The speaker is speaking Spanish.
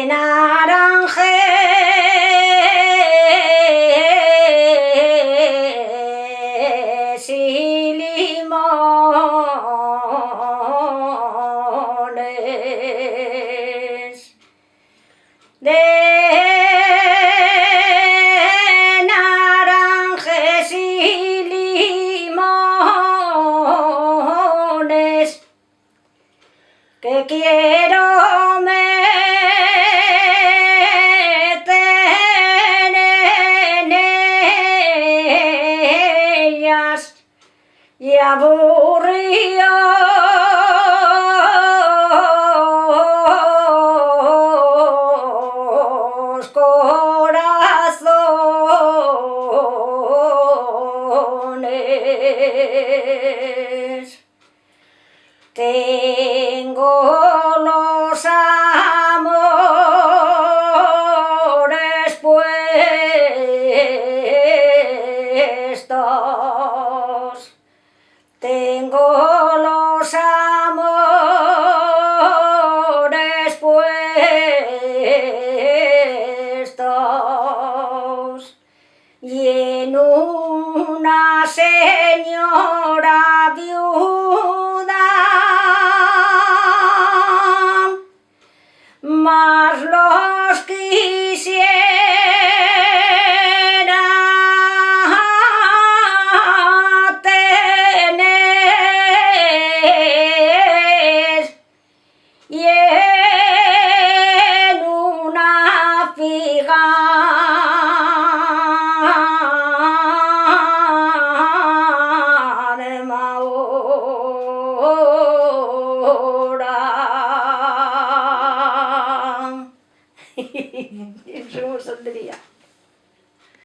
naranjes y limones, de naranjes y limones, que quiero meter en ellas y aburridos corazones. Tengo los amores puestos, tengo los amores puestos, y en una señora viuda más los quisiera tener, y en una figa de Mahora. Eso saldría.